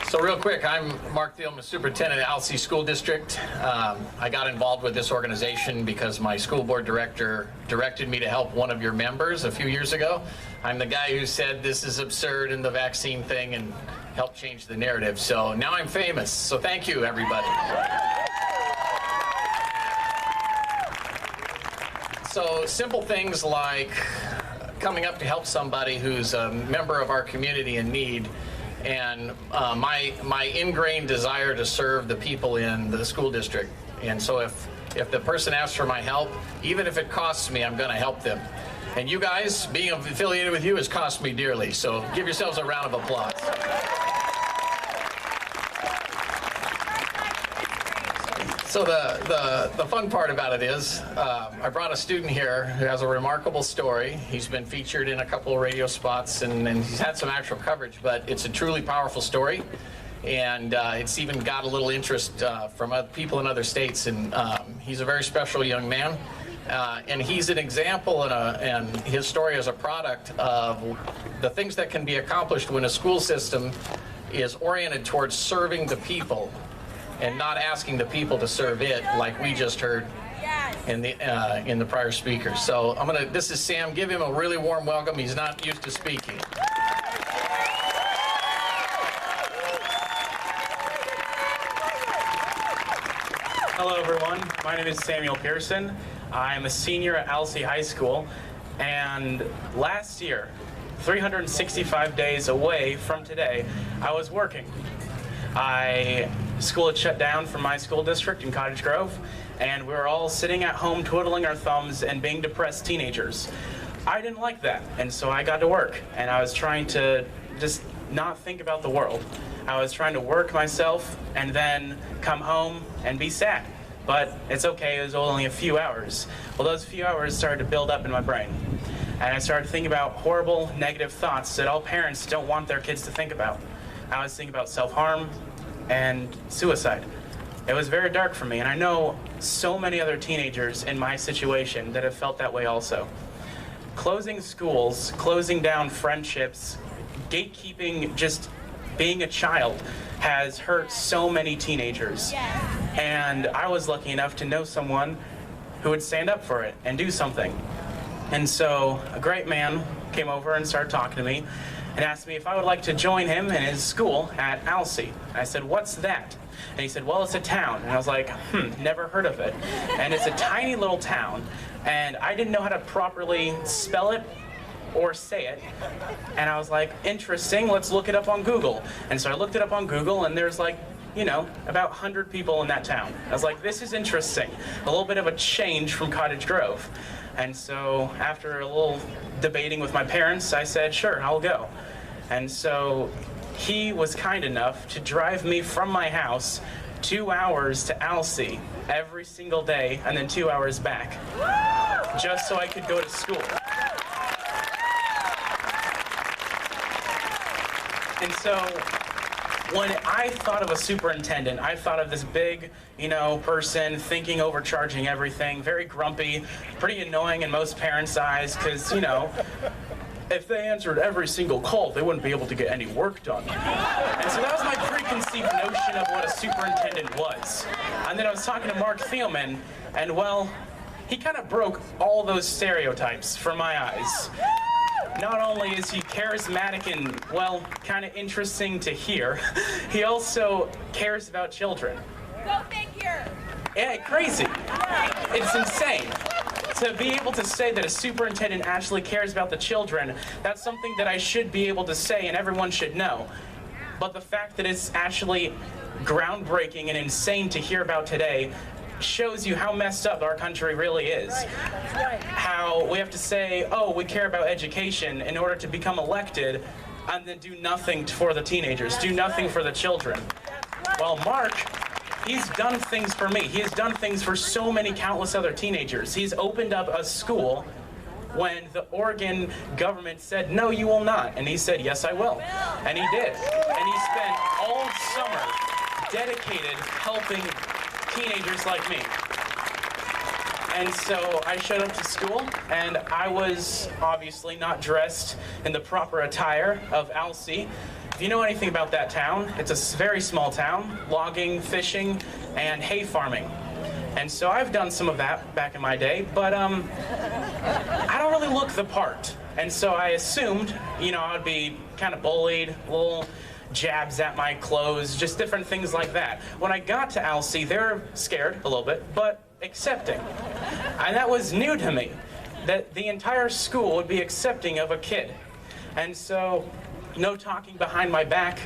So real quick, I'm Mark Thiel, I'm a superintendent at Alsea School District. I got involved with this organization because my school board director directed me to help one of your members a few years ago. I'm the guy who said this is absurd in the vaccine thing and helped change the narrative. So now I'm famous. So thank you, everybody. So simple things like coming up to help somebody who's a member of our community in need, and my ingrained desire to serve the people in the school district. And so if the person asks for my help, even if it costs me, I'm going to help them. And you guys, being affiliated with you has cost me dearly. So give yourselves a round of applause. So the fun part about it is I brought a student here who has a remarkable story. He's been featured in a couple of radio spots and he's had some actual coverage, but it's a truly powerful story. And it's even got a little interest from other people in other states. And he's a very special young man. And he's an example and his story is a product of the things that can be accomplished when a school system is oriented towards serving the people and not asking the people to serve it, like we just heard in the prior speaker. So this is Sam. Give him a really warm welcome. He's not used to speaking. Hello, everyone. My name is Samuel Pearson. I'm a senior at Alsea High School, and last year, 365 days away from today, I was working. School had shut down from my school district in Cottage Grove, and we were all sitting at home twiddling our thumbs and being depressed teenagers. I didn't like that, and so I got to work, and I was trying to just not think about the world. I was trying to work myself and then come home and be sad. But it's okay, it was only a few hours. Well, those few hours started to build up in my brain. And I started thinking about horrible, negative thoughts that all parents don't want their kids to think about. I was thinking about self-harm and suicide. It was very dark for me, and I know so many other teenagers in my situation that have felt that way also. Closing schools, closing down friendships, gatekeeping just being a child has hurt so many teenagers. And I was lucky enough to know someone who would stand up for it and do something. And so a great man came over and started talking to me and asked me if I would like to join him in his school at Alsea. I said, "What's that?" And he said, "Well, it's a town." And I was like, never heard of it. And it's a tiny little town, and I didn't know how to properly spell it or say it. And I was like, interesting, let's look it up on Google. And so I looked it up on Google, and there's like, about 100 people in that town. I was like, this is interesting. A little bit of a change from Cottage Grove. And so after a little debating with my parents, I said, sure, I'll go. And so he was kind enough to drive me from my house 2 hours to Alsea every single day and then 2 hours back, just so I could go to school. And so when I thought of a superintendent, I thought of this big, person thinking overcharging everything, very grumpy, pretty annoying in most parents' eyes, because, if they answered every single call, they wouldn't be able to get any work done. And so that was my preconceived notion of what a superintendent was. And then I was talking to Mark Thielman, and well, he kind of broke all those stereotypes from my eyes. Not only is he charismatic and, well, kind of interesting to hear, he also cares about children. Go figure! Yeah, crazy. It's insane. To be able to say that a superintendent actually cares about the children, that's something that I should be able to say and everyone should know. But the fact that it's actually groundbreaking and insane to hear about today shows you how messed up our country really is. How we have to say, oh, we care about education in order to become elected, and then do nothing for the teenagers, do nothing for the children. Well, Mark, he's done things for me. He has done things for so many countless other teenagers. He's opened up a school when the Oregon government said, no, you will not. And he said, yes, I will. And he did. And he spent all summer dedicated helping teenagers like me. And so I showed up to school, and I was obviously not dressed in the proper attire of Alsea, if you know anything about that town, it's a very small town, logging, fishing, and hay farming. And so I've done some of that back in my day, but I don't really look the part. And so I assumed, you know, I'd be kind of bullied, little jabs at my clothes, just different things like that. When I got to Alsea, they were scared a little bit, but accepting. And that was new to me, that the entire school would be accepting of a kid. And so, no talking behind my back,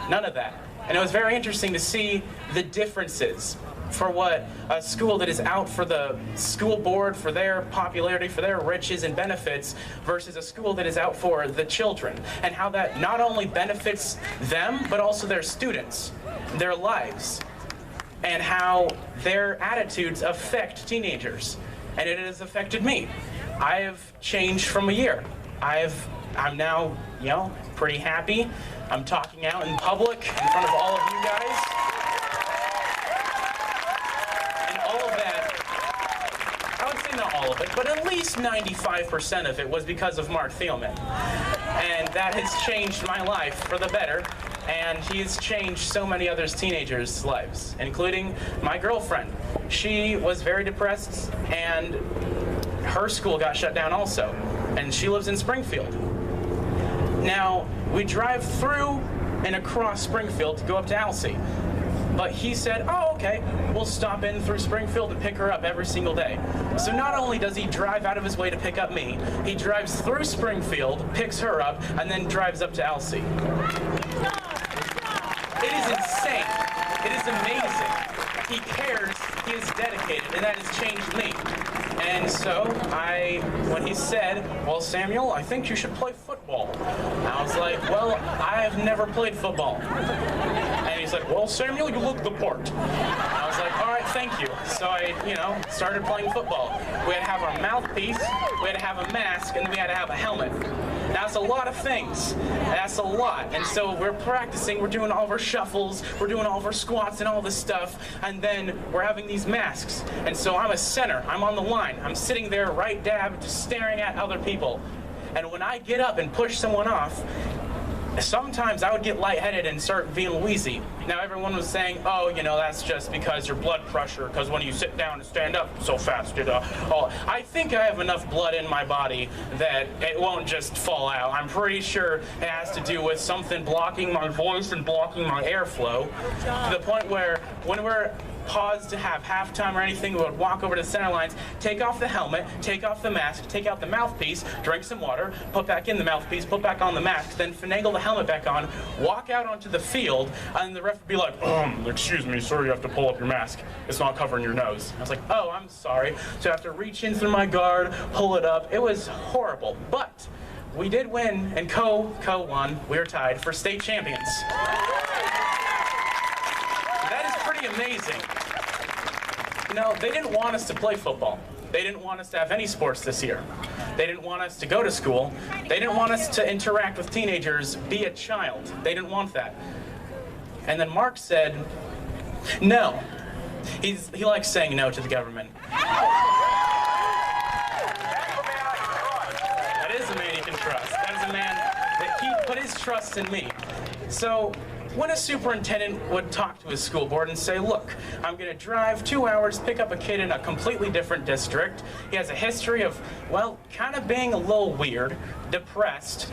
none of that. And it was very interesting to see the differences for what a school that is out for the school board, for their popularity, for their riches and benefits, versus a school that is out for the children, and how that not only benefits them, but also their students, their lives, and how their attitudes affect teenagers. And it has affected me. I have changed from a year. I'm now, you know, pretty happy. I'm talking out in public in front of all of you guys. Not all of it, but at least 95% of it was because of Mark Thielman. And that has changed my life for the better, and he's changed so many others teenagers' lives, including my girlfriend. She was very depressed, and her school got shut down also, and she lives in Springfield. Now, we drive through and across Springfield to go up to Alsea. But he said, oh, okay, we'll stop in through Springfield and pick her up every single day. So not only does he drive out of his way to pick up me, he drives through Springfield, picks her up, and then drives up to Alsea. It is insane. It is amazing. He cares, he is dedicated, and that has changed me. And so when he said, well, Samuel, I think you should play football. I was like, well, I have never played football. And he's like, well, Samuel, you look the part. I was like, all right, thank you. So I, you know, started playing football. We had to have our mouthpiece, we had to have a mask, and then we had to have a helmet. That's a lot of things. That's a lot. And so we're practicing, we're doing all of our shuffles, we're doing all of our squats and all this stuff, and then we're having these masks. And so I'm a center, I'm on the line, I'm sitting there right dab, just staring at other people. And when I get up and push someone off, sometimes I would get lightheaded and start being wheezy. Now everyone was saying, oh, you know, that's just because your blood pressure, because when you sit down and stand up so fast, I think I have enough blood in my body that it won't just fall out. I'm pretty sure it has to do with something blocking my voice and blocking my airflow, to the point where when we're paused to have halftime or anything, we would walk over to the center lines, take off the helmet, take off the mask, take out the mouthpiece, drink some water, put back in the mouthpiece, put back on the mask, then finagle the helmet back on, walk out onto the field, and the ref would be like, excuse me, sir, you have to pull up your mask. It's not covering your nose. I was like, oh, I'm sorry. So I have to reach in through my guard, pull it up. It was horrible, but we did win, and Co won. We were tied for state champions. That is pretty amazing. You know, they didn't want us to play football. They didn't want us to have any sports this year. They didn't want us to go to school. They didn't want us to interact with teenagers, be a child. They didn't want that. And then Mark said, no. He likes saying no to the government. That is a man he can trust. That is a man that he put his trust in me. So when a superintendent would talk to his school board and say, look, I'm going to drive 2 hours, pick up a kid in a completely different district. He has a history of, well, kind of being a little weird, depressed,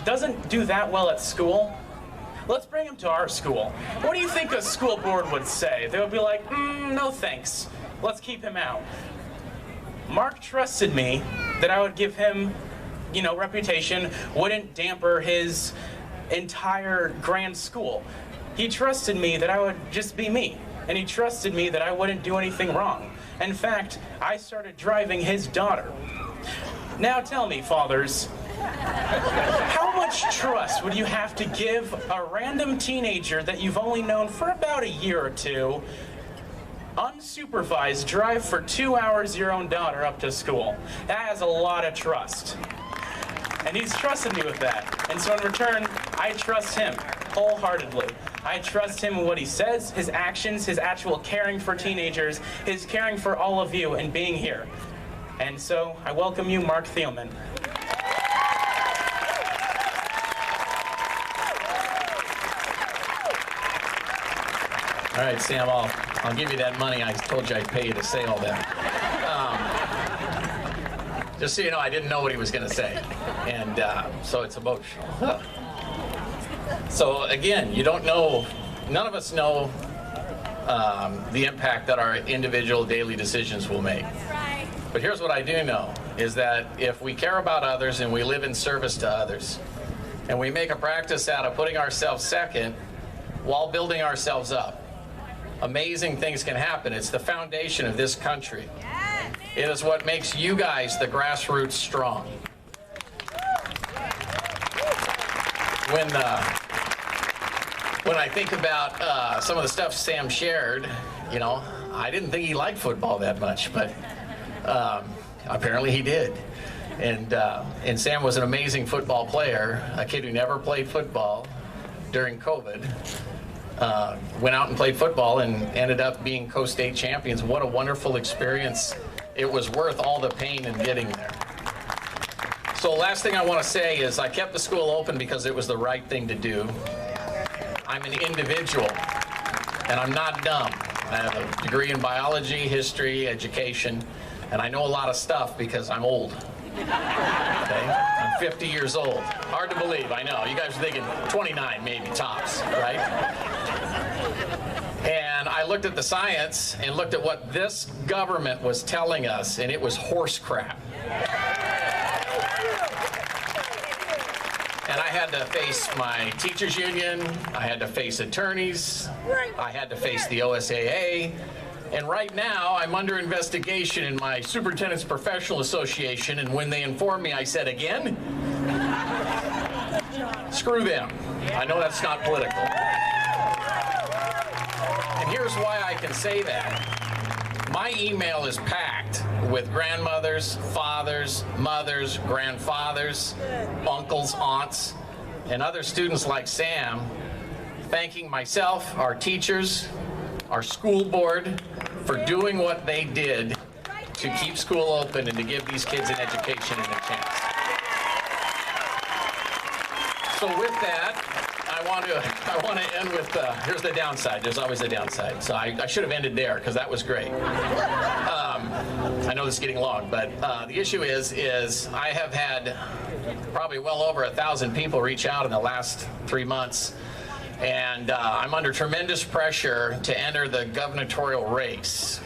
doesn't do that well at school. Let's bring him to our school. What do you think a school board would say? They would be like, no thanks. Let's keep him out. Mark trusted me that I would give him, you know, reputation, wouldn't damper his entire grand school. He trusted me that I would just be me, and he trusted me that I wouldn't do anything wrong. In fact, I started driving his daughter. Now tell me, fathers, how much trust would you have to give a random teenager that you've only known for about a year or two, unsupervised, drive for 2 hours your own daughter up to school? That has a lot of trust. And he's trusted me with that. And so in return, I trust him wholeheartedly. I trust him in what he says, his actions, his actual caring for teenagers, his caring for all of you and being here. And so I welcome you, Mark Thielman. All right, Sam, I'll give you that money I told you I'd pay you to say all that. Just so you know, I didn't know what he was going to say, and so it's emotional. So again, you don't know, none of us know the impact that our individual daily decisions will make. But here's what I do know, is that if we care about others and we live in service to others, and we make a practice out of putting ourselves second while building ourselves up, amazing things can happen. It's the foundation of this country. It is what makes you guys, the grassroots, strong. When I think about some of the stuff Sam shared, you know, I didn't think he liked football that much, but apparently he did. And Sam was an amazing football player, a kid who never played football during COVID. Went out and played football and ended up being co-state champions. What a wonderful experience. It was worth all the pain in getting there. So last thing I want to say is I kept the school open because it was the right thing to do. I'm an individual, and I'm not dumb. I have a degree in biology, history, education, and I know a lot of stuff because I'm old. Okay? I'm 50 years old. Hard to believe, I know. You guys are thinking 29 maybe, tops, right? And I looked at the science and looked at what this government was telling us, and it was horse crap. And I had to face my teachers union, I had to face attorneys, I had to face the OSAA, and right now I'm under investigation in my Superintendent's Professional Association, and when they informed me, I said, again? Screw them. I know that's not political. And here's why I can say that. My email is packed with grandmothers, fathers, mothers, grandfathers, uncles, aunts, and other students like Sam, thanking myself, our teachers, our school board for doing what they did to keep school open and to give these kids an education and a chance. So with that, I want to end with, here's the downside. There's always a downside. So I should have ended there because that was great. I know this is getting long, but the issue is I have had probably well over 1,000 people reach out in the last 3 months, and I'm under tremendous pressure to enter the gubernatorial race.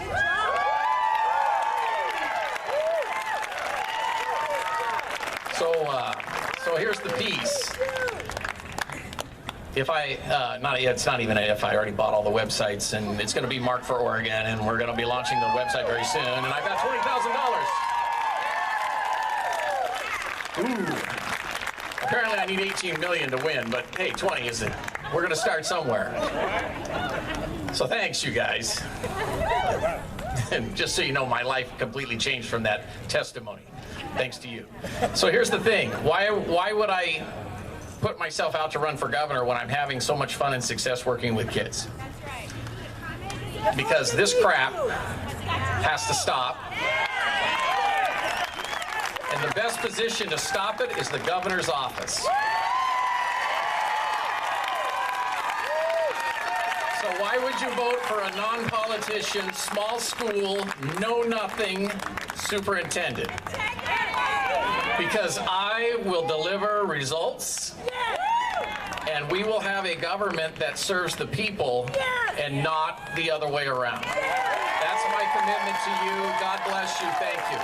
So here's the piece. If it's not even if I already bought all the websites, and it's going to be marked for Oregon, and we're going to be launching the website very soon, and I've got $20,000. Ooh. Apparently I need 18 million to win, but hey, 20 is it. We're going to start somewhere. So thanks, you guys. And just so you know, my life completely changed from that testimony, thanks to you. So here's the thing. Why would I put myself out to run for governor when I'm having so much fun and success working with kids? Because this crap has to stop. And the best position to stop it is the governor's office. So why would you vote for a non-politician, small school, know-nothing superintendent? Because I will deliver results, and we will have a government that serves the people and not the other way around. That's my commitment to you. God bless you. Thank you.